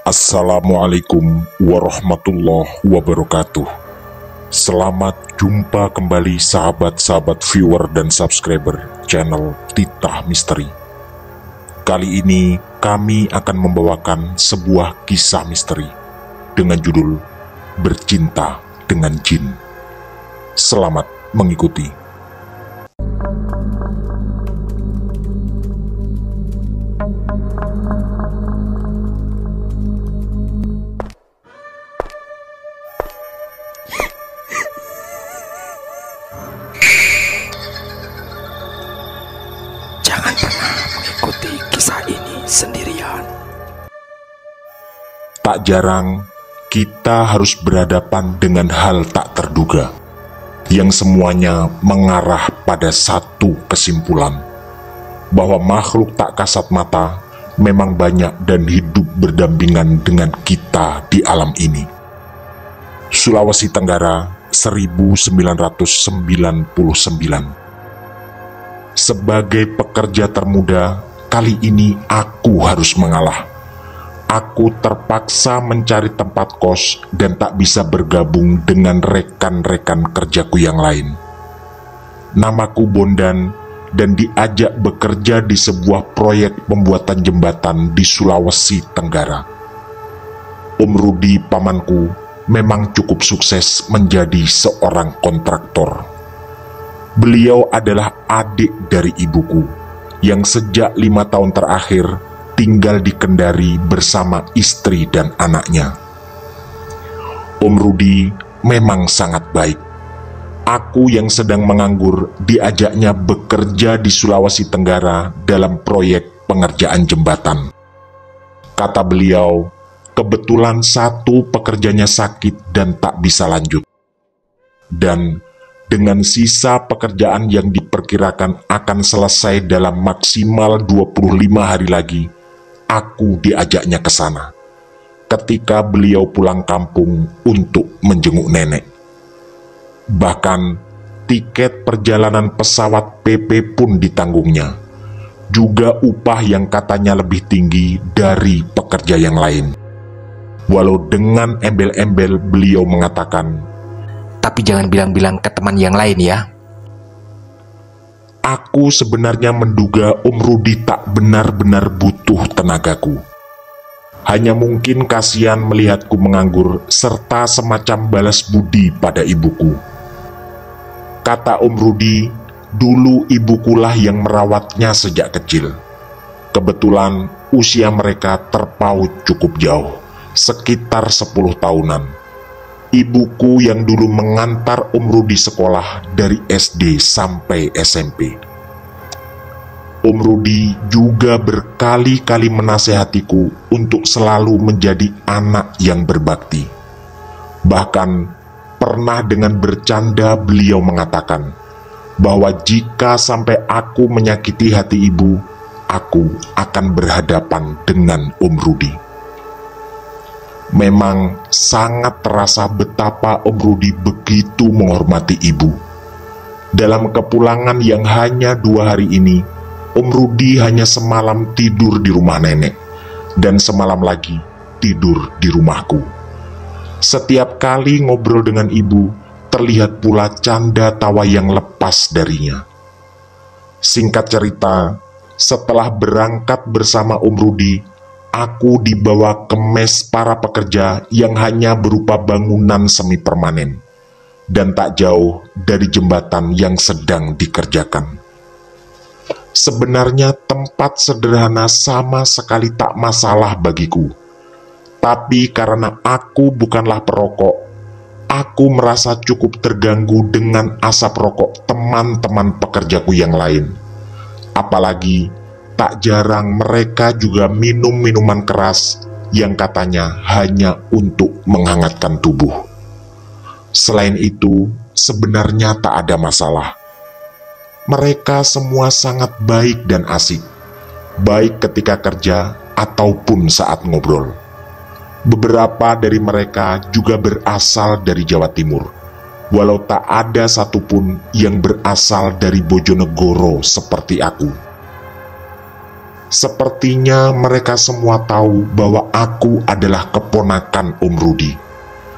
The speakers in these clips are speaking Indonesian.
Assalamualaikum warahmatullahi wabarakatuh. Selamat jumpa kembali sahabat-sahabat viewer dan subscriber channel Titah Misteri. Kali ini kami akan membawakan sebuah kisah misteri dengan judul Bercinta dengan Jin. Selamat mengikuti. Jangan pernah mengikuti kisah ini sendirian. Tak jarang kita harus berhadapan dengan hal tak terduga, yang semuanya mengarah pada satu kesimpulan, bahwa makhluk tak kasat mata memang banyak dan hidup berdampingan dengan kita di alam ini. Sulawesi Tenggara 1999. Sebagai pekerja termuda, kali ini aku harus mengalah. Aku terpaksa mencari tempat kos dan tak bisa bergabung dengan rekan-rekan kerjaku yang lain. Namaku Bondan dan diajak bekerja di sebuah proyek pembuatan jembatan di Sulawesi Tenggara. Om Rudi pamanku memang cukup sukses menjadi seorang kontraktor. Beliau adalah adik dari ibuku yang sejak 5 tahun terakhir tinggal di Kendari bersama istri dan anaknya. Om Rudi memang sangat baik. Aku yang sedang menganggur diajaknya bekerja di Sulawesi Tenggara dalam proyek pengerjaan jembatan. Kata beliau, kebetulan satu pekerjanya sakit dan tak bisa lanjut. Dan dengan sisa pekerjaan yang diperkirakan akan selesai dalam maksimal 25 hari lagi, aku diajaknya ke sana ketika beliau pulang kampung untuk menjenguk nenek. Bahkan tiket perjalanan pesawat PP pun ditanggungnya, juga upah yang katanya lebih tinggi dari pekerja yang lain. Walau dengan embel-embel beliau mengatakan, Tapi jangan bilang-bilang ke teman yang lain ya. aku sebenarnya menduga Om Rudi tak benar-benar butuh tenagaku. Hanya mungkin kasihan melihatku menganggur serta semacam balas budi pada ibuku. Kata Om Rudi, dulu ibukulah yang merawatnya sejak kecil. Kebetulan usia mereka terpaut cukup jauh, sekitar 10 tahunan. Ibuku yang dulu mengantar Om Rudi sekolah dari SD sampai SMP. Om Rudi juga berkali-kali menasehatiku untuk selalu menjadi anak yang berbakti. Bahkan pernah dengan bercanda beliau mengatakan bahwa jika sampai aku menyakiti hati ibu, aku akan berhadapan dengan Om Rudi. Memang sangat terasa betapa Om Rudi begitu menghormati ibu. Dalam kepulangan yang hanya 2 hari ini, Om Rudi hanya semalam tidur di rumah nenek, dan semalam lagi tidur di rumahku. Setiap kali ngobrol dengan ibu, terlihat pula canda tawa yang lepas darinya. Singkat cerita, setelah berangkat bersama Om Rudi, aku dibawa ke mes para pekerja yang hanya berupa bangunan semi permanen dan tak jauh dari jembatan yang sedang dikerjakan. Sebenarnya tempat sederhana sama sekali tak masalah bagiku. Tapi karena aku bukanlah perokok, aku merasa cukup terganggu dengan asap rokok teman-teman pekerjaku yang lain. Apalagi tak jarang mereka juga minum minuman keras yang katanya hanya untuk menghangatkan tubuh. Selain itu, sebenarnya tak ada masalah. Mereka semua sangat baik dan asik, baik ketika kerja ataupun saat ngobrol. Beberapa dari mereka juga berasal dari Jawa Timur, walau tak ada satupun yang berasal dari Bojonegoro seperti aku. Sepertinya mereka semua tahu bahwa aku adalah keponakan Om Rudi.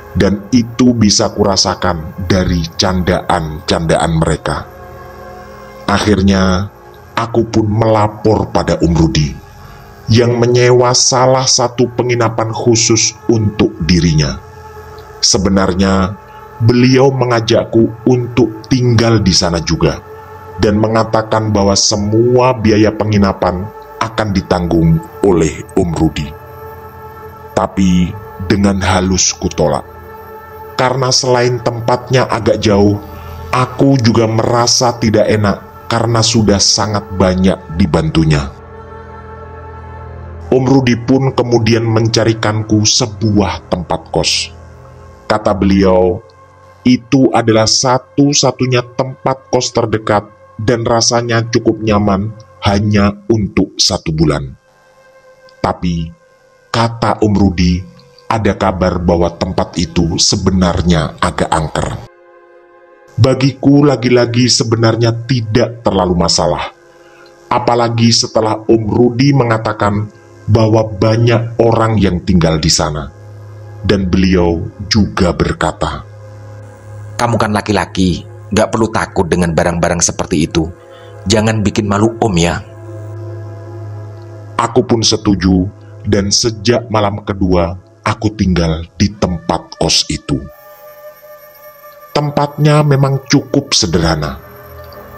Dan itu bisa kurasakan dari candaan-candaan mereka. Akhirnya, aku pun melapor pada Om Rudi yang menyewa salah satu penginapan khusus untuk dirinya. Sebenarnya, beliau mengajakku untuk tinggal di sana juga dan mengatakan bahwa semua biaya penginapan akan ditanggung oleh Om Rudi. Tapi dengan halus kutolak. Karena selain tempatnya agak jauh, aku juga merasa tidak enak karena sudah sangat banyak dibantunya. Om Rudi pun kemudian mencarikanku sebuah tempat kos. Kata beliau, itu adalah satu-satunya tempat kos terdekat dan rasanya cukup nyaman hanya untuk 1 bulan. Tapi, kata Om Rudi, ada kabar bahwa tempat itu sebenarnya agak angker. Bagiku lagi-lagi sebenarnya tidak terlalu masalah. Apalagi setelah Om Rudi mengatakan bahwa banyak orang yang tinggal di sana. Dan beliau juga berkata, Kamu kan laki-laki, gak perlu takut dengan barang-barang seperti itu. Jangan bikin malu Om ya. Aku pun setuju, dan sejak malam kedua, aku tinggal di tempat kos itu. Tempatnya memang cukup sederhana.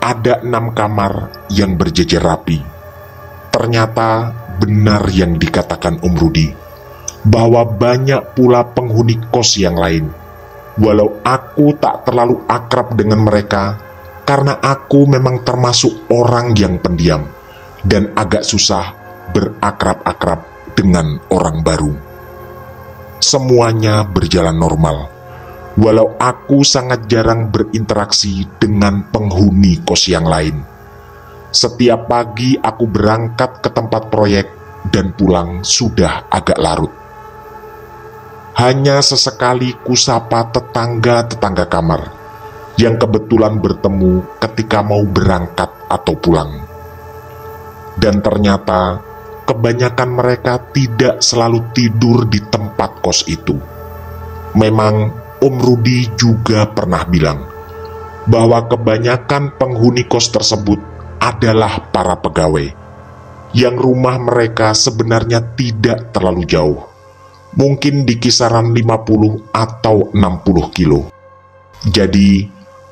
Ada 6 kamar yang berjejer rapi. Ternyata benar yang dikatakan Om Rudi, bahwa banyak pula penghuni kos yang lain. Walau aku tak terlalu akrab dengan mereka, karena aku memang termasuk orang yang pendiam dan agak susah berakrab-akrab dengan orang baru. Semuanya berjalan normal, walau aku sangat jarang berinteraksi dengan penghuni kos yang lain. Setiap pagi aku berangkat ke tempat proyek dan pulang sudah agak larut. Hanya sesekali kusapa tetangga-tetangga kamar yang kebetulan bertemu ketika mau berangkat atau pulang. Dan ternyata kebanyakan mereka tidak selalu tidur di tempat kos itu. Memang Om Rudi juga pernah bilang bahwa kebanyakan penghuni kos tersebut adalah para pegawai yang rumah mereka sebenarnya tidak terlalu jauh, mungkin di kisaran 50 atau 60 kilo. Jadi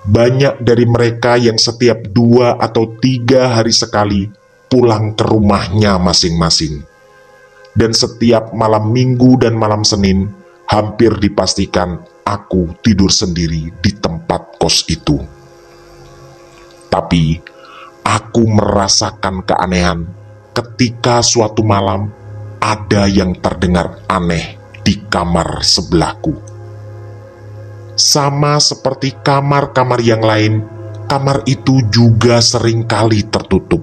banyak dari mereka yang setiap 2 atau 3 hari sekali pulang ke rumahnya masing-masing. Dan setiap malam Minggu dan malam Senin hampir dipastikan aku tidur sendiri di tempat kos itu. Tapi aku merasakan keanehan ketika suatu malam ada yang terdengar aneh di kamar sebelahku. Sama seperti kamar-kamar yang lain, kamar itu juga seringkali tertutup.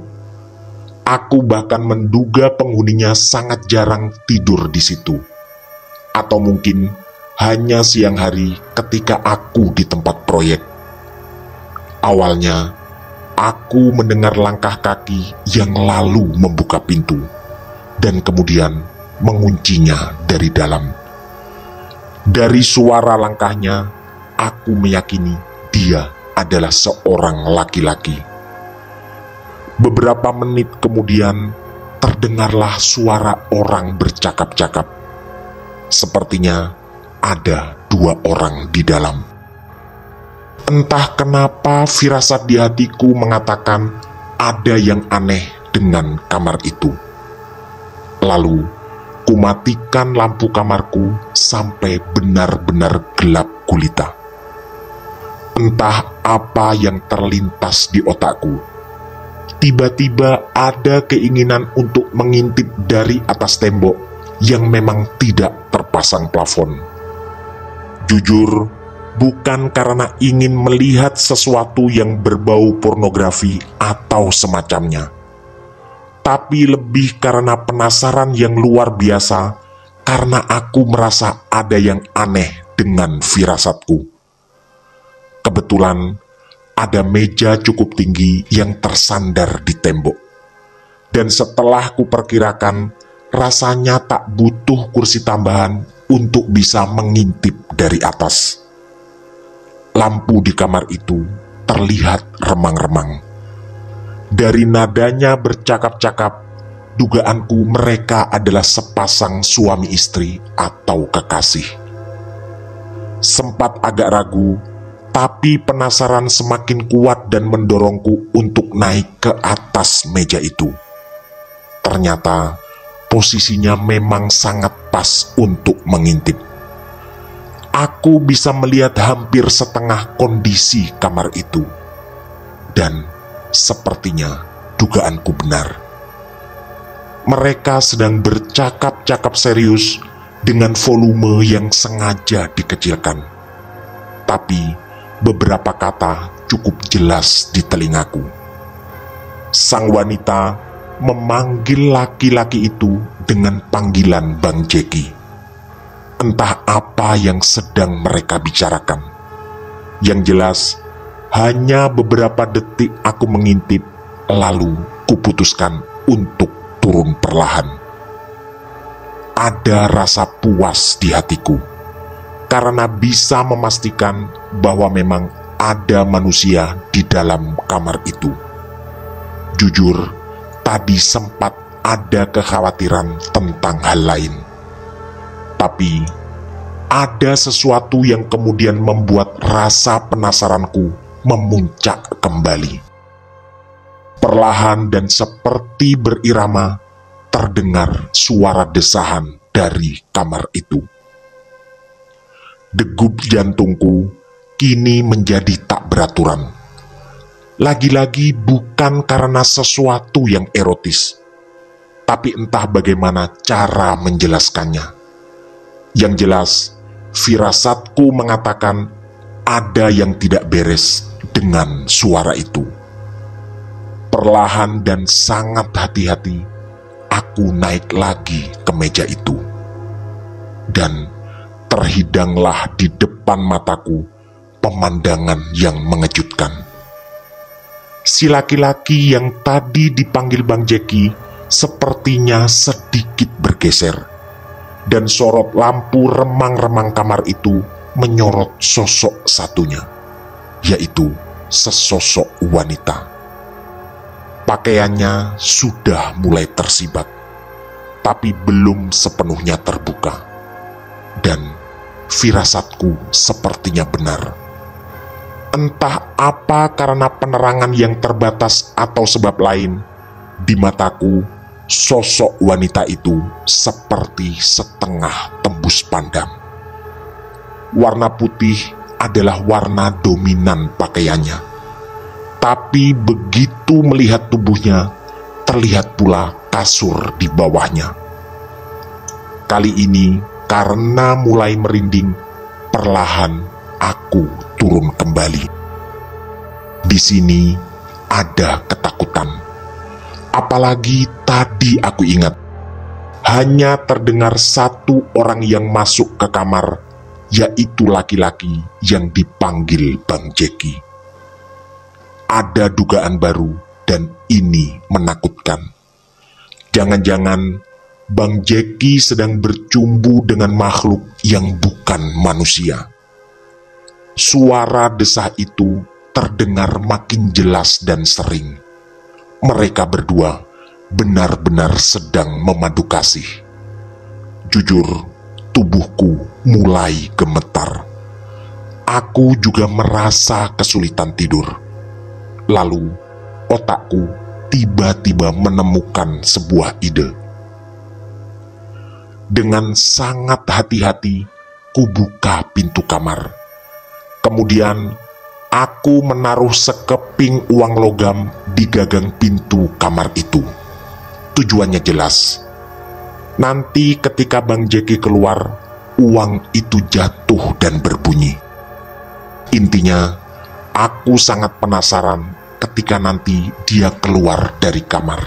Aku bahkan menduga penghuninya sangat jarang tidur di situ. Atau mungkin hanya siang hari ketika aku di tempat proyek. Awalnya, aku mendengar langkah kaki yang lalu membuka pintu dan kemudian menguncinya dari dalam. Dari suara langkahnya, aku meyakini dia adalah seorang laki-laki. Beberapa menit kemudian, terdengarlah suara orang bercakap-cakap. Sepertinya ada 2 orang di dalam. Entah kenapa firasat di hatiku mengatakan ada yang aneh dengan kamar itu. Lalu, kumatikan lampu kamarku sampai benar-benar gelap gulita. Entah apa yang terlintas di otakku. Tiba-tiba ada keinginan untuk mengintip dari atas tembok yang memang tidak terpasang plafon. Jujur, bukan karena ingin melihat sesuatu yang berbau pornografi atau semacamnya, tapi lebih karena penasaran yang luar biasa karena aku merasa ada yang aneh dengan firasatku. Kebetulan ada meja cukup tinggi yang tersandar di tembok, Dan setelah kuperkirakan, rasanya tak butuh kursi tambahan untuk bisa mengintip dari atas. Lampu di kamar itu terlihat remang-remang. Dari nadanya bercakap-cakap, dugaanku mereka adalah sepasang suami istri atau kekasih. Sempat agak ragu, tapi penasaran semakin kuat dan mendorongku untuk naik ke atas meja itu. Ternyata posisinya memang sangat pas untuk mengintip. Aku bisa melihat hampir setengah kondisi kamar itu. Dan sepertinya dugaanku benar. Mereka sedang bercakap-cakap serius dengan volume yang sengaja dikecilkan. Tapi beberapa kata cukup jelas di telingaku. Sang wanita memanggil laki-laki itu dengan panggilan Bang Jeki. Entah apa yang sedang mereka bicarakan. Yang jelas, hanya beberapa detik aku mengintip, lalu kuputuskan untuk turun perlahan. Ada rasa puas di hatiku, karena bisa memastikan bahwa memang ada manusia di dalam kamar itu. Jujur, tadi sempat ada kekhawatiran tentang hal lain. Tapi, ada sesuatu yang kemudian membuat rasa penasaranku memuncak kembali. Perlahan dan seperti berirama, terdengar suara desahan dari kamar itu. Degup jantungku kini menjadi tak beraturan. Lagi-lagi bukan karena sesuatu yang erotis, tapi entah bagaimana cara menjelaskannya. Yang jelas, firasatku mengatakan ada yang tidak beres dengan suara itu. Perlahan dan sangat hati-hati, aku naik lagi ke meja itu. Dan terhidanglah di depan mataku pemandangan yang mengejutkan. Si laki-laki yang tadi dipanggil Bang Jeki sepertinya sedikit bergeser, dan sorot lampu remang-remang kamar itu menyorot sosok satunya, yaitu sesosok wanita. Pakaiannya sudah mulai tersibat, tapi belum sepenuhnya terbuka, dan firasatku sepertinya benar. Entah apa karena penerangan yang terbatas atau sebab lain, di mataku sosok wanita itu seperti setengah tembus pandang. Warna putih adalah warna dominan pakaiannya, tapi begitu melihat tubuhnya, terlihat pula kasur di bawahnya. Kali ini karena mulai merinding, perlahan aku turun kembali. Di sini ada ketakutan. Apalagi tadi aku ingat, hanya terdengar satu orang yang masuk ke kamar, yaitu laki-laki yang dipanggil Bang Jeki. Ada dugaan baru dan ini menakutkan. Jangan-jangan Bang Jeki sedang bercumbu dengan makhluk yang bukan manusia. Suara desah itu terdengar makin jelas dan sering. Mereka berdua benar-benar sedang memadu kasih. Jujur, tubuhku mulai gemetar. Aku juga merasa kesulitan tidur. Lalu, otakku tiba-tiba menemukan sebuah ide. Dengan sangat hati-hati, kubuka pintu kamar. Kemudian, aku menaruh sekeping uang logam di gagang pintu kamar itu. Tujuannya jelas. Nanti ketika Bang Jeki keluar, uang itu jatuh dan berbunyi. Intinya, aku sangat penasaran ketika nanti dia keluar dari kamar.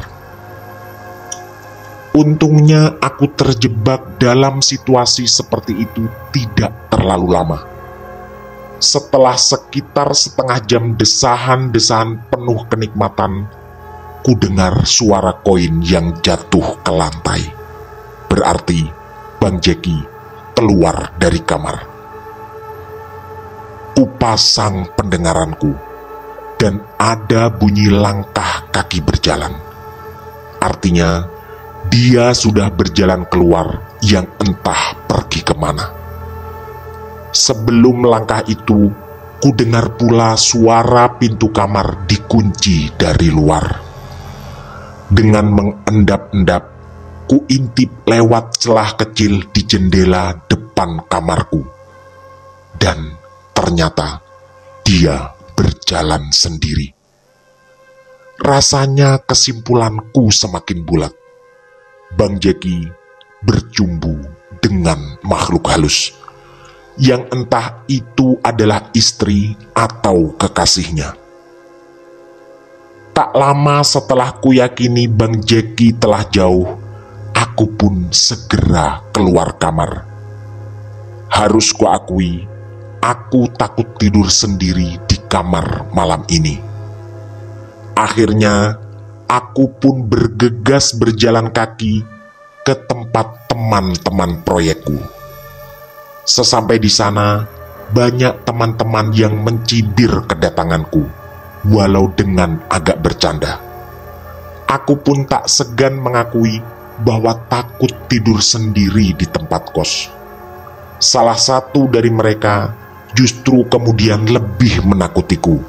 Untungnya aku terjebak dalam situasi seperti itu tidak terlalu lama. Setelah sekitar setengah jam desahan-desahan penuh kenikmatan, ku dengar suara koin yang jatuh ke lantai. Berarti Bang Jeki keluar dari kamar. Kupasang pendengaranku dan ada bunyi langkah kaki berjalan. Artinya dia sudah berjalan keluar yang entah pergi kemana. Sebelum langkah itu, ku dengar pula suara pintu kamar dikunci dari luar. Dengan mengendap-endap, ku intip lewat celah kecil di jendela depan kamarku. Dan ternyata dia berjalan sendiri. Rasanya kesimpulanku semakin bulat. Bang Jeki berjumbu dengan makhluk halus, yang entah itu adalah istri atau kekasihnya. Tak lama setelah kuyakini Bang Jeki telah jauh, aku pun segera keluar kamar. Harus kuakui, aku takut tidur sendiri di kamar malam ini. Akhirnya, aku pun bergegas berjalan kaki ke tempat teman-teman proyekku. Sesampai di sana, banyak teman-teman yang mencibir kedatanganku, walau dengan agak bercanda. Aku pun tak segan mengakui bahwa takut tidur sendiri di tempat kos. Salah satu dari mereka justru kemudian lebih menakutiku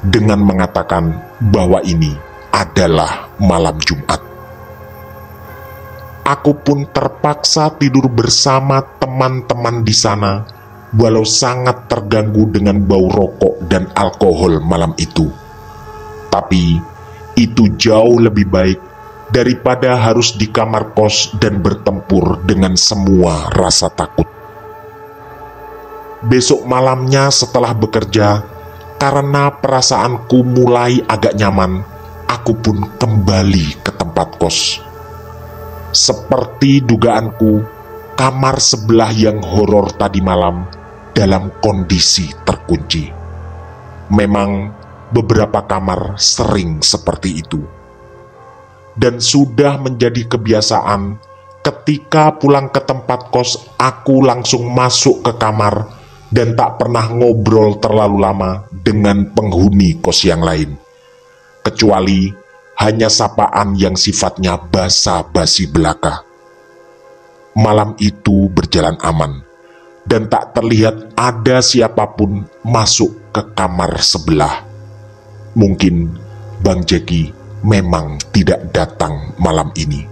dengan mengatakan bahwa ini adalah malam Jumat. Aku pun terpaksa tidur bersama teman-teman di sana, walau sangat terganggu dengan bau rokok dan alkohol malam itu. Tapi itu jauh lebih baik daripada harus di kamar kos dan bertempur dengan semua rasa takut. Besok malamnya setelah bekerja, karena perasaanku mulai agak nyaman, aku pun kembali ke tempat kos. Seperti dugaanku, kamar sebelah yang horor tadi malam dalam kondisi terkunci. Memang beberapa kamar sering seperti itu. Dan sudah menjadi kebiasaan, ketika pulang ke tempat kos, aku langsung masuk ke kamar dan tak pernah ngobrol terlalu lama dengan penghuni kos yang lain, kecuali hanya sapaan yang sifatnya basa-basi belaka. Malam itu berjalan aman, dan tak terlihat ada siapapun masuk ke kamar sebelah. Mungkin Bang Jeki memang tidak datang malam ini.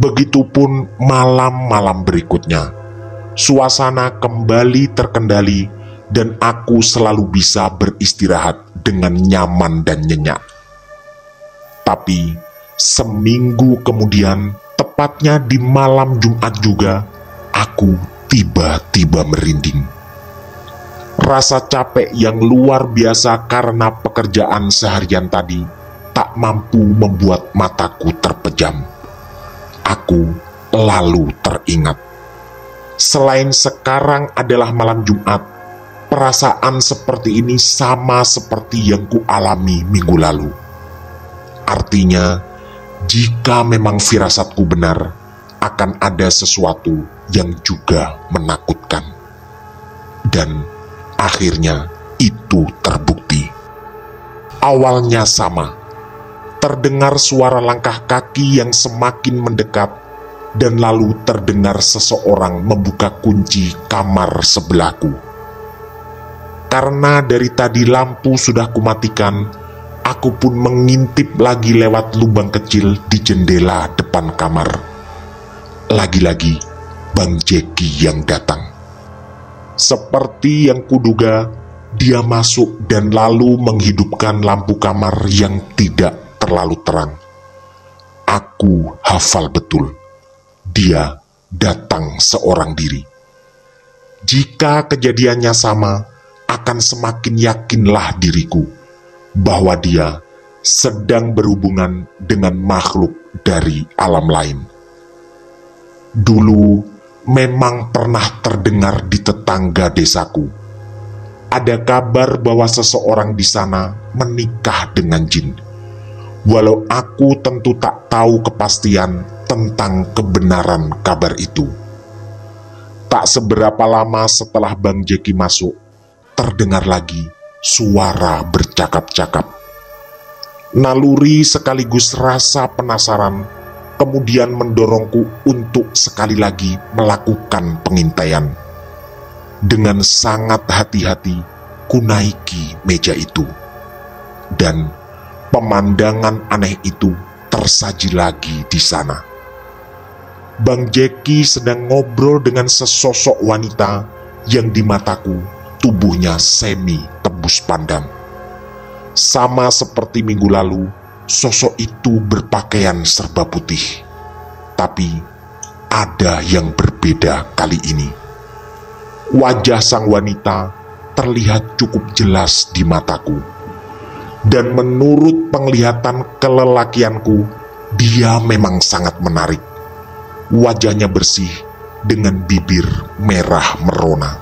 Begitupun malam-malam berikutnya. Suasana kembali terkendali dan aku selalu bisa beristirahat dengan nyaman dan nyenyak. Tapi seminggu kemudian, tepatnya di malam Jumat juga, aku tiba-tiba merinding. Rasa capek yang luar biasa karena pekerjaan seharian tadi tak mampu membuat mataku terpejam. Aku lalu teringat, selain sekarang adalah malam Jumat, perasaan seperti ini sama seperti yang kualami minggu lalu. Artinya, jika memang firasatku benar, akan ada sesuatu yang juga menakutkan. Dan akhirnya itu terbukti. Awalnya sama, terdengar suara langkah kaki yang semakin mendekat, dan lalu terdengar seseorang membuka kunci kamar sebelahku. Karena dari tadi lampu sudah kumatikan, aku pun mengintip lagi lewat lubang kecil di jendela depan kamar. Lagi-lagi Bang Jeki yang datang. Seperti yang kuduga, dia masuk dan lalu menghidupkan lampu kamar yang tidak terlalu terang. Aku hafal betul. Dia datang seorang diri. Jika kejadiannya sama, akan semakin yakinlah diriku bahwa dia sedang berhubungan dengan makhluk dari alam lain. Dulu memang pernah terdengar di tetangga desaku, ada kabar bahwa seseorang di sana menikah dengan jin. walau aku tentu tak tahu kepastian tentang kebenaran kabar itu. Tak seberapa lama setelah Bang Jeki masuk, terdengar lagi suara bercakap-cakap. Naluri sekaligus rasa penasaran kemudian mendorongku untuk sekali lagi melakukan pengintaian. Dengan sangat hati-hati, kunaiki meja itu. Dan pemandangan aneh itu tersaji lagi di sana. Bang Jeki sedang ngobrol dengan sesosok wanita yang di mataku tubuhnya semi tebus pandang. Sama seperti minggu lalu, sosok itu berpakaian serba putih. Tapi ada yang berbeda kali ini. Wajah sang wanita terlihat cukup jelas di mataku. Dan menurut penglihatan kelelakianku, dia memang sangat menarik. Wajahnya bersih dengan bibir merah merona.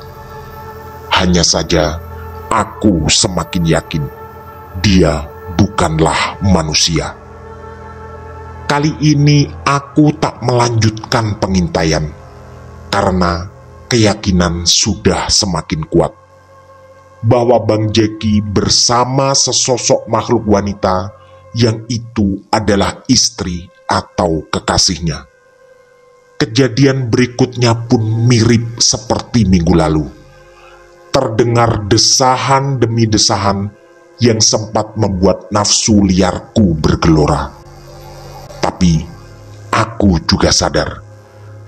Hanya saja aku semakin yakin dia bukanlah manusia. Kali ini aku tak melanjutkan pengintaian karena keyakinan sudah semakin kuat bahwa Bang Jeki bersama sesosok makhluk wanita yang itu adalah istri atau kekasihnya. Kejadian berikutnya pun mirip seperti minggu lalu. Terdengar desahan demi desahan yang sempat membuat nafsu liarku bergelora. Tapi aku juga sadar,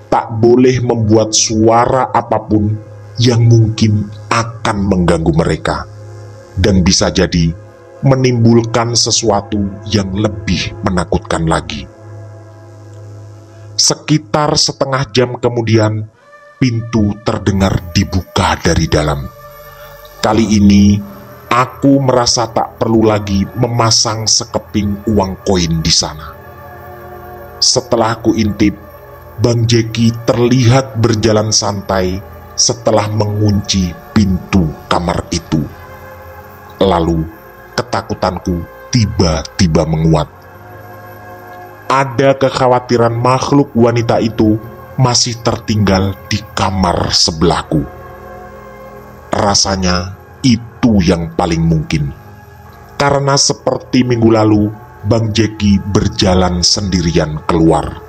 tak boleh membuat suara apapun yang mungkin akan mengganggu mereka, dan bisa jadi menimbulkan sesuatu yang lebih menakutkan lagi. Sekitar setengah jam kemudian, pintu terdengar dibuka dari dalam. Kali ini, aku merasa tak perlu lagi memasang sekeping uang koin di sana. Setelah aku intip, Bang Jeki terlihat berjalan santai setelah mengunci pintu kamar itu. Lalu, ketakutanku tiba-tiba menguat. Ada kekhawatiran makhluk wanita itu masih tertinggal di kamar sebelahku. Rasanya itu yang paling mungkin, karena seperti minggu lalu Bang Jeki berjalan sendirian keluar.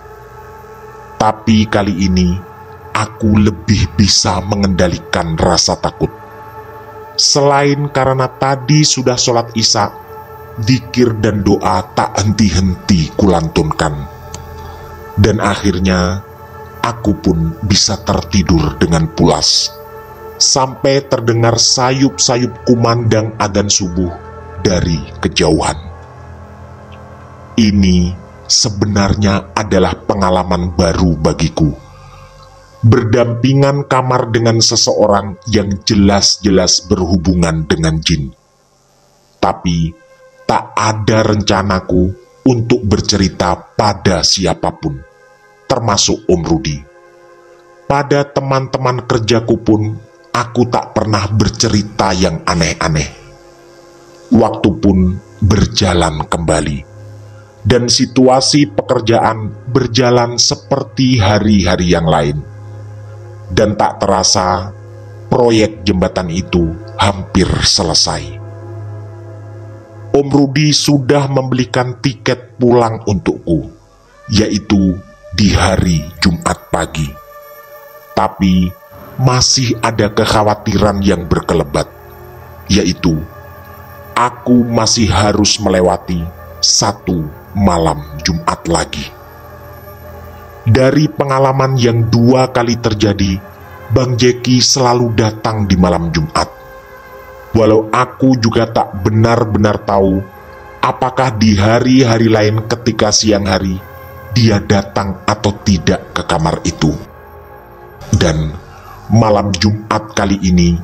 Tapi kali ini aku lebih bisa mengendalikan rasa takut. Selain karena tadi sudah sholat isya, zikir dan doa tak henti-henti kulantunkan. Dan akhirnya aku pun bisa tertidur dengan pulas sampai terdengar sayup-sayup kumandang adzan subuh dari kejauhan. Ini sebenarnya adalah pengalaman baru bagiku. Berdampingan kamar dengan seseorang yang jelas-jelas berhubungan dengan jin. Tapi tak ada rencanaku untuk bercerita pada siapapun, termasuk Om Rudi. Pada teman-teman kerjaku pun aku tak pernah bercerita yang aneh-aneh. Waktu pun berjalan kembali, dan situasi pekerjaan berjalan seperti hari-hari yang lain. Dan tak terasa, proyek jembatan itu hampir selesai. Om Rudi sudah membelikan tiket pulang untukku, yaitu di hari Jumat pagi. Tapi masih ada kekhawatiran yang berkelebat, yaitu aku masih harus melewati satu malam Jumat lagi. Dari pengalaman yang 2 kali terjadi, Bang Jeki selalu datang di malam Jumat. Walau aku juga tak benar-benar tahu apakah di hari-hari lain ketika siang hari dia datang atau tidak ke kamar itu. Dan malam Jumat kali ini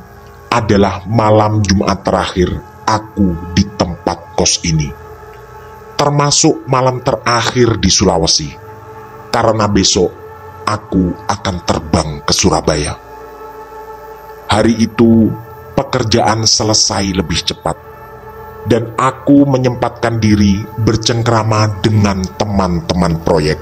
adalah malam Jumat terakhir aku di tempat kos ini, termasuk malam terakhir di Sulawesi, karena besok aku akan terbang ke Surabaya. Hari itu pekerjaan selesai lebih cepat, dan aku menyempatkan diri bercengkrama dengan teman-teman proyek.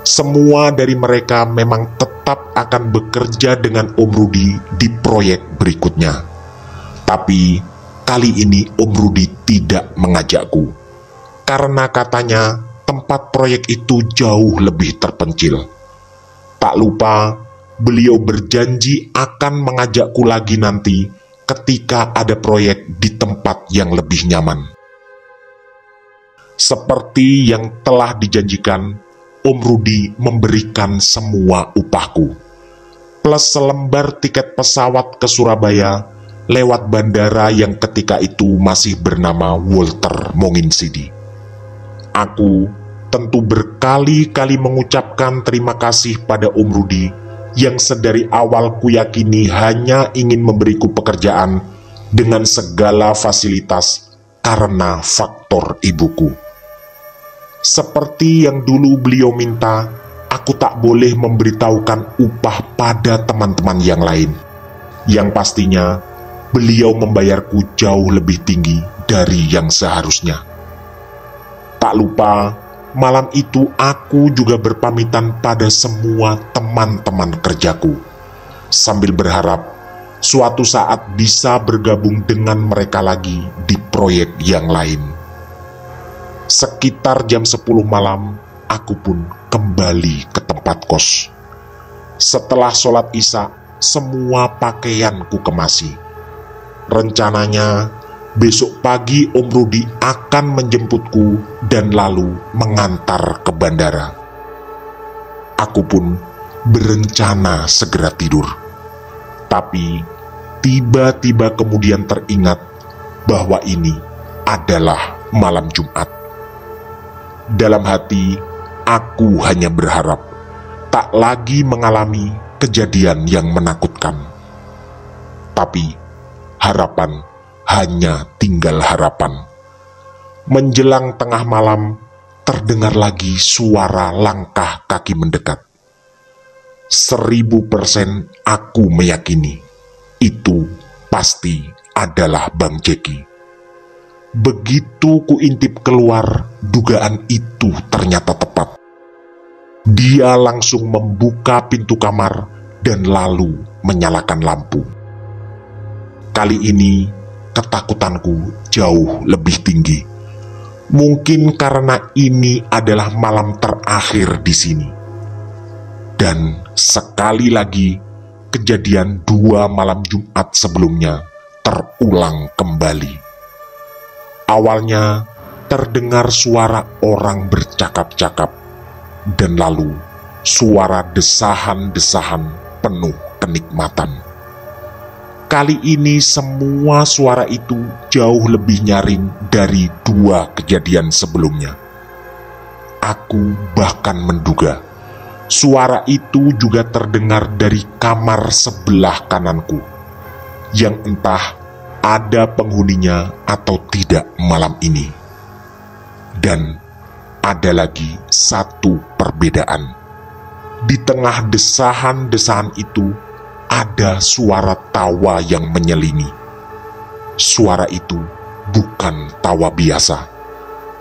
Semua dari mereka memang tetap akan bekerja dengan Om Rudi di proyek berikutnya. Tapi kali ini Om Rudi tidak mengajakku, karena katanya tempat proyek itu jauh lebih terpencil. Tak lupa, beliau berjanji akan mengajakku lagi nanti ketika ada proyek di tempat yang lebih nyaman. Seperti yang telah dijanjikan, Om Rudi memberikan semua upahku, plus selembar tiket pesawat ke Surabaya lewat bandara yang ketika itu masih bernama Walter Monginsidi. Aku tentu berkali-kali mengucapkan terima kasih pada Om Rudi yang sedari awal kuyakini hanya ingin memberiku pekerjaan dengan segala fasilitas karena faktor ibuku. Seperti yang dulu beliau minta, aku tak boleh memberitahukan upah pada teman-teman yang lain. Yang pastinya, beliau membayarku jauh lebih tinggi dari yang seharusnya. Tak lupa, malam itu aku juga berpamitan pada semua teman-teman kerjaku, sambil berharap suatu saat bisa bergabung dengan mereka lagi di proyek yang lain. Sekitar jam 10 malam, aku pun kembali ke tempat kos. Setelah sholat isya, semua pakaianku kemasi. Rencananya, besok pagi Om Rudi akan menjemputku dan lalu mengantar ke bandara. Aku pun berencana segera tidur. Tapi tiba-tiba kemudian teringat bahwa ini adalah malam Jumat. Dalam hati, aku hanya berharap tak lagi mengalami kejadian yang menakutkan. Tapi harapan hanya tinggal harapan. Menjelang tengah malam, terdengar lagi suara langkah kaki mendekat. 1000% aku meyakini itu pasti adalah Bang Jeki. Begitu kuintip keluar, dugaan itu ternyata tepat. Dia langsung membuka pintu kamar dan lalu menyalakan lampu. Kali ini ketakutanku jauh lebih tinggi. Mungkin karena ini adalah malam terakhir di sini. Dan sekali lagi, kejadian 2 malam Jumat sebelumnya terulang kembali. Awalnya terdengar suara orang bercakap-cakap, dan lalu suara desahan-desahan penuh kenikmatan. Kali ini semua suara itu jauh lebih nyaring dari 2 kejadian sebelumnya. Aku bahkan menduga suara itu juga terdengar dari kamar sebelah kananku, yang entah ada penghuninya atau tidak malam ini. Dan ada lagi satu perbedaan. Di tengah desahan-desahan itu ada suara tawa yang menyelingi. Suara itu bukan tawa biasa,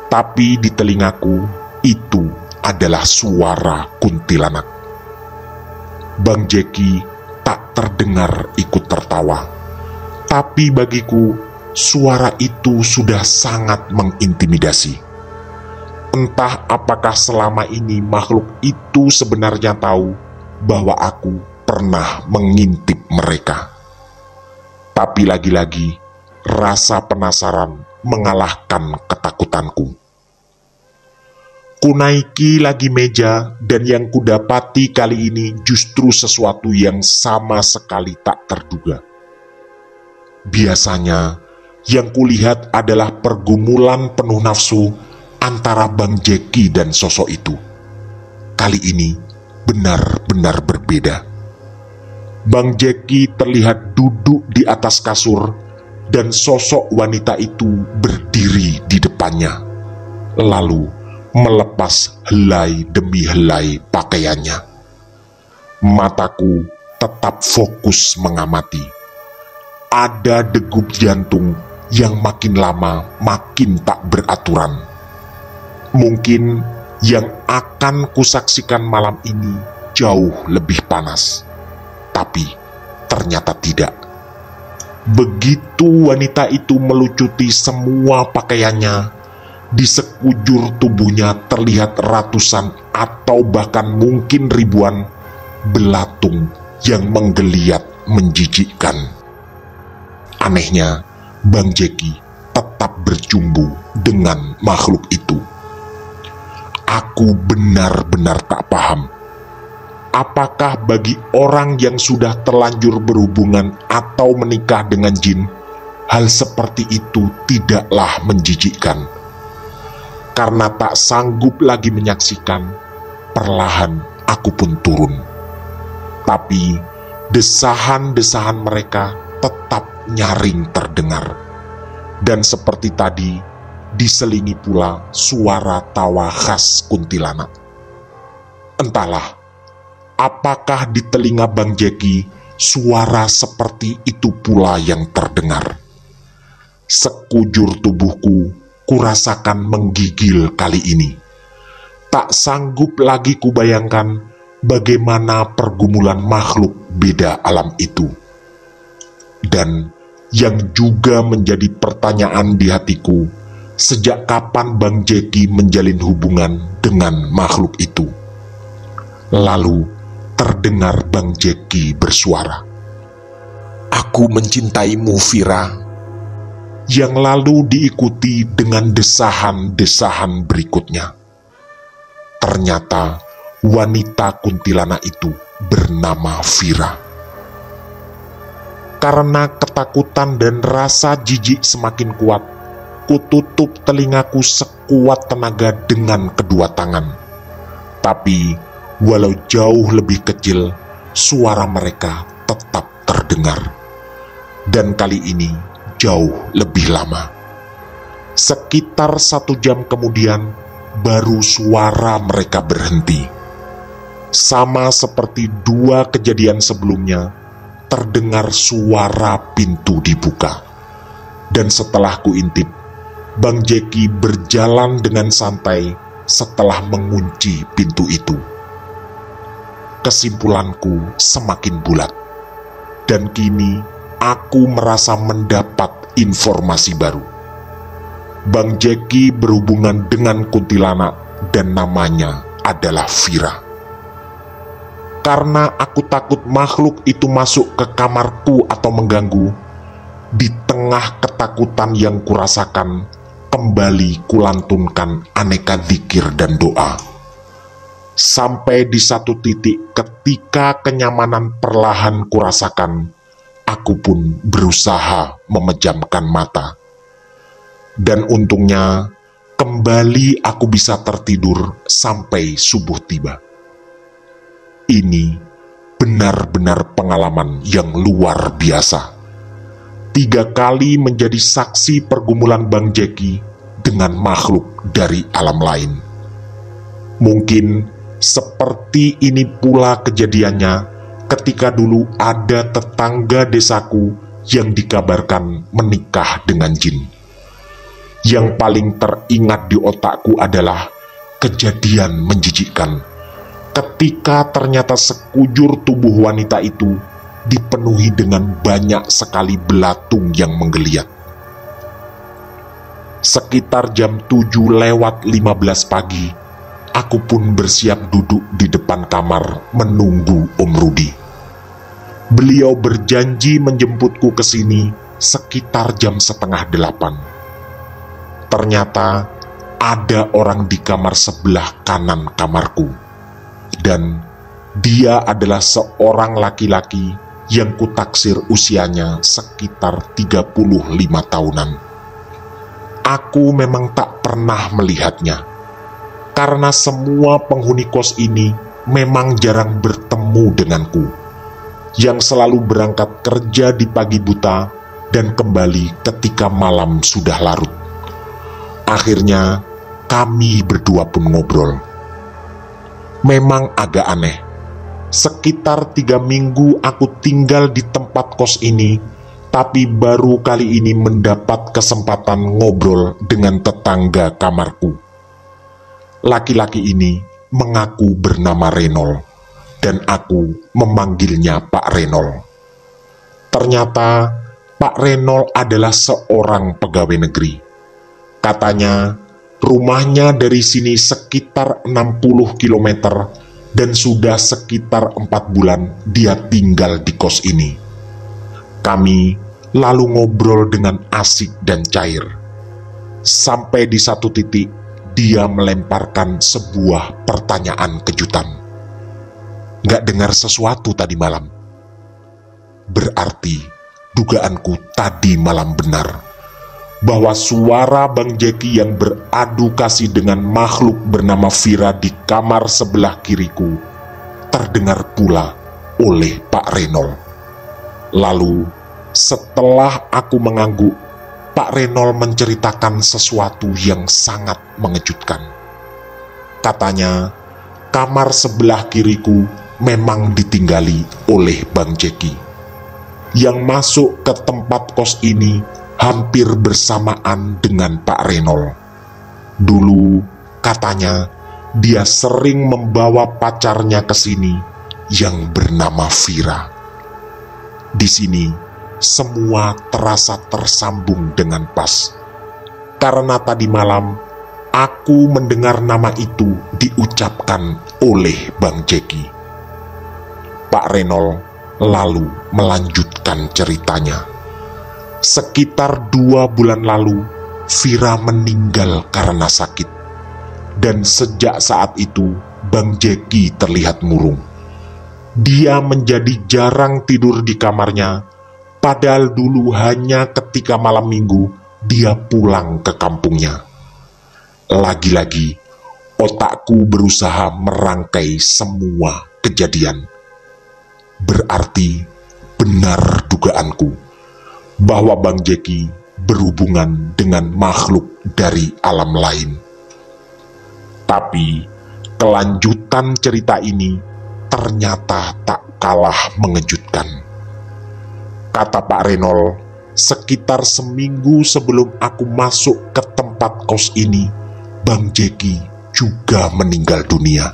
tapi di telingaku itu adalah suara kuntilanak. Bang Jeki tak terdengar ikut tertawa, tapi bagiku suara itu sudah sangat mengintimidasi. Entah apakah selama ini makhluk itu sebenarnya tahu bahwa aku pernah mengintip mereka. Tapi lagi-lagi rasa penasaran mengalahkan ketakutanku. Kunaiki lagi meja, dan yang kudapati kali ini justru sesuatu yang sama sekali tak terduga. Biasanya yang kulihat adalah pergumulan penuh nafsu antara Bang Jeki dan sosok itu. Kali ini benar-benar berbeda. Bang Jeki terlihat duduk di atas kasur dan sosok wanita itu berdiri di depannya, lalu melepas helai demi helai pakaiannya. Mataku tetap fokus mengamati. Ada degup jantung yang makin lama makin tak beraturan. Mungkin yang akan kusaksikan malam ini jauh lebih panas, tapi ternyata tidak. Begitu wanita itu melucuti semua pakaiannya, di sekujur tubuhnya terlihat ratusan atau bahkan mungkin ribuan belatung yang menggeliat menjijikkan. Anehnya, Bang Jeki tetap berjumbu dengan makhluk itu. Aku benar-benar tak paham. Apakah bagi orang yang sudah terlanjur berhubungan atau menikah dengan jin, hal seperti itu tidaklah menjijikkan? Karena tak sanggup lagi menyaksikan, perlahan aku pun turun. Tapi desahan-desahan mereka tetap nyaring terdengar. Dan seperti tadi, diselingi pula suara tawa khas kuntilanak. Entahlah, apakah di telinga Bang Jeki suara seperti itu pula yang terdengar. Sekujur tubuhku kurasakan menggigil kali ini. Tak sanggup lagi kubayangkan bagaimana pergumulan makhluk beda alam itu. Dan yang juga menjadi pertanyaan di hatiku, sejak kapan Bang Jeki menjalin hubungan dengan makhluk itu? Lalu terdengar Bang Jeki bersuara, "Aku mencintaimu, Vira." Yang lalu diikuti dengan desahan-desahan berikutnya. Ternyata wanita kuntilanak itu bernama Vira. Karena ketakutan dan rasa jijik semakin kuat, kututup telingaku sekuat tenaga dengan kedua tangan. Tapi walau jauh lebih kecil, suara mereka tetap terdengar. Dan kali ini jauh lebih lama. Sekitar 1 jam kemudian, baru suara mereka berhenti. Sama seperti 2 kejadian sebelumnya, terdengar suara pintu dibuka. Dan setelah kuintip, Bang Jeki berjalan dengan santai setelah mengunci pintu itu. Kesimpulanku semakin bulat, dan kini aku merasa mendapat informasi baru. Bang Jeki berhubungan dengan kuntilanak dan namanya adalah Vira. Karena aku takut makhluk itu masuk ke kamarku atau mengganggu, di tengah ketakutan yang kurasakan, kembali kulantunkan aneka zikir dan doa. Sampai di satu titik ketika kenyamanan perlahan kurasakan, aku pun berusaha memejamkan mata. Dan untungnya, kembali aku bisa tertidur sampai subuh tiba. Ini benar-benar pengalaman yang luar biasa. 3 kali menjadi saksi pergumulan Bang Jeki dengan makhluk dari alam lain. Mungkin seperti ini pula kejadiannya ketika dulu ada tetangga desaku yang dikabarkan menikah dengan jin. Yang paling teringat di otakku adalah kejadian menjijikkan ketika ternyata sekujur tubuh wanita itu dipenuhi dengan banyak sekali belatung yang menggeliat. Sekitar jam 7:15 pagi, aku pun bersiap duduk di depan kamar menunggu Om Rudi. Beliau berjanji menjemputku ke sini sekitar jam 7:30. Ternyata ada orang di kamar sebelah kanan kamarku. Dan dia adalah seorang laki-laki yang kutaksir usianya sekitar 35 tahunan. Aku memang tak pernah melihatnya, karena semua penghuni kos ini memang jarang bertemu denganku, yang selalu berangkat kerja di pagi buta dan kembali ketika malam sudah larut. Akhirnya kami berdua pun ngobrol. Memang agak aneh. Sekitar 3 minggu aku tinggal di tempat kos ini, tapi baru kali ini mendapat kesempatan ngobrol dengan tetangga kamarku. Laki-laki ini mengaku bernama Renol, dan aku memanggilnya Pak Renol. Ternyata Pak Renol adalah seorang pegawai negeri. Katanya rumahnya dari sini sekitar 60 km dan sudah sekitar 4 bulan dia tinggal di kos ini. Kami lalu ngobrol dengan asik dan cair. Sampai di satu titik dia melemparkan sebuah pertanyaan kejutan. Nggak dengar sesuatu tadi malam? Berarti dugaanku tadi malam benar, bahwa suara Bang Jeki yang beradu kasih dengan makhluk bernama Vira di kamar sebelah kiriku terdengar pula oleh Pak Renol. Lalu setelah aku mengangguk, Pak Renol menceritakan sesuatu yang sangat mengejutkan. Katanya, kamar sebelah kiriku memang ditinggali oleh Bang Jeki, yang masuk ke tempat kos ini hampir bersamaan dengan Pak Renol. Dulu, katanya, dia sering membawa pacarnya ke sini yang bernama Vira. Di sini, semua terasa tersambung dengan pas. Karena tadi malam, aku mendengar nama itu diucapkan oleh Bang Jeki. Pak Renol lalu melanjutkan ceritanya. Sekitar 2 bulan lalu, Vira meninggal karena sakit. Dan sejak saat itu, Bang Jeki terlihat murung. Dia menjadi jarang tidur di kamarnya, padahal dulu hanya ketika malam minggu dia pulang ke kampungnya. Lagi-lagi, otakku berusaha merangkai semua kejadian. Berarti benar dugaanku bahwa Bang Jeki berhubungan dengan makhluk dari alam lain. Tapi kelanjutan cerita ini ternyata tak kalah mengejutkan. Kata Pak Renol, sekitar seminggu sebelum aku masuk ke tempat kos ini, Bang Jeki juga meninggal dunia,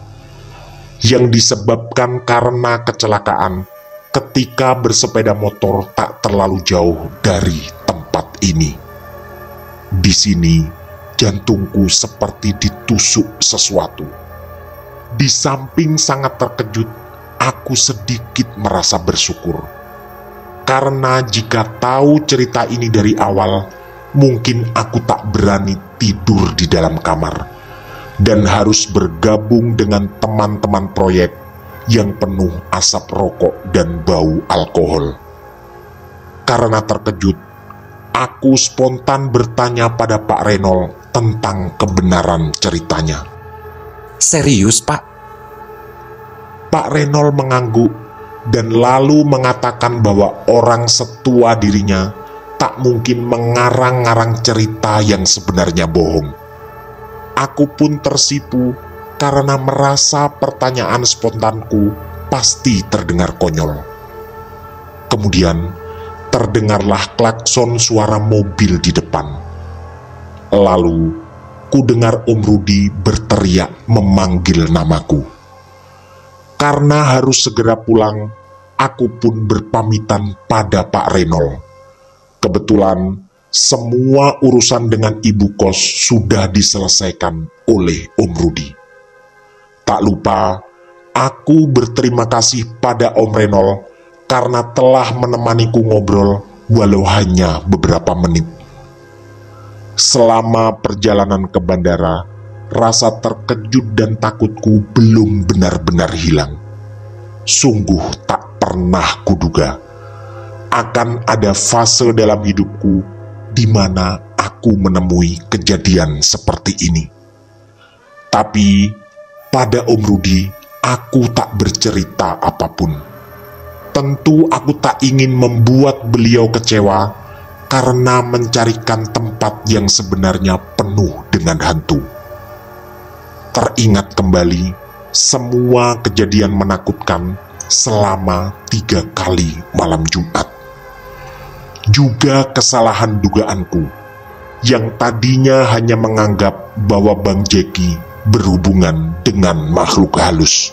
yang disebabkan karena kecelakaan ketika bersepeda motor tak terlalu jauh dari tempat ini. Di sini, jantungku seperti ditusuk sesuatu. Di samping sangat terkejut, aku sedikit merasa bersyukur. Karena jika tahu cerita ini dari awal, mungkin aku tak berani tidur di dalam kamar dan harus bergabung dengan teman-teman proyek yang penuh asap rokok dan bau alkohol. Karena terkejut, aku spontan bertanya pada Pak Renol tentang kebenaran ceritanya. Serius, Pak? Pak Renol mengangguk dan lalu mengatakan bahwa orang setua dirinya tak mungkin mengarang-ngarang cerita yang sebenarnya bohong. Aku pun tersipu karena merasa pertanyaan spontanku pasti terdengar konyol. Kemudian terdengarlah klakson suara mobil di depan. Lalu ku dengar Om Rudi berteriak memanggil namaku. Karena harus segera pulang, aku pun berpamitan pada Pak Renol. Kebetulan, semua urusan dengan ibu kos sudah diselesaikan oleh Om Rudi. Tak lupa, aku berterima kasih pada Om Renol karena telah menemaniku ngobrol walau hanya beberapa menit. Selama perjalanan ke bandara, rasa terkejut dan takutku belum benar-benar hilang. Sungguh tak pernah kuduga akan ada fase dalam hidupku di mana aku menemui kejadian seperti ini. Tapi pada Om Rudi, aku tak bercerita apapun. Tentu aku tak ingin membuat beliau kecewa karena mencarikan tempat yang sebenarnya penuh dengan hantu. Teringat kembali semua kejadian menakutkan selama 3 kali malam Jumat. juga kesalahan dugaanku yang tadinya hanya menganggap bahwa Bang Jeki berhubungan dengan makhluk halus.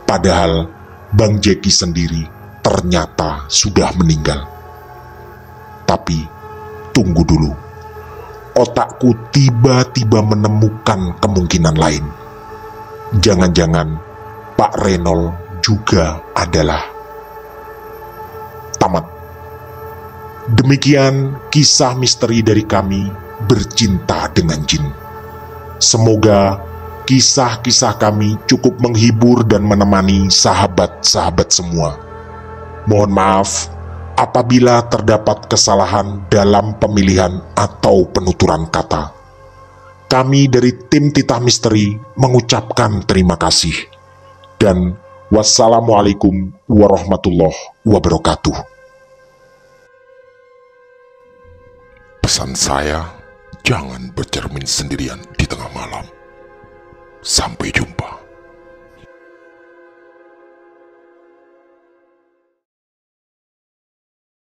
Padahal Bang Jeki sendiri ternyata sudah meninggal. Tapi tunggu dulu, otakku tiba-tiba menemukan kemungkinan lain. Jangan-jangan Pak Renol juga adalah tamat. Demikian kisah misteri dari kami bercinta dengan jin. Semoga kisah-kisah kami cukup menghibur dan menemani sahabat-sahabat semua. Mohon maaf apabila terdapat kesalahan dalam pemilihan atau penuturan kata. Kami dari tim Titah Misteri mengucapkan terima kasih. Dan wassalamualaikum warahmatullahi wabarakatuh. Pesan saya, jangan bercermin sendirian di tengah malam. Sampai jumpa.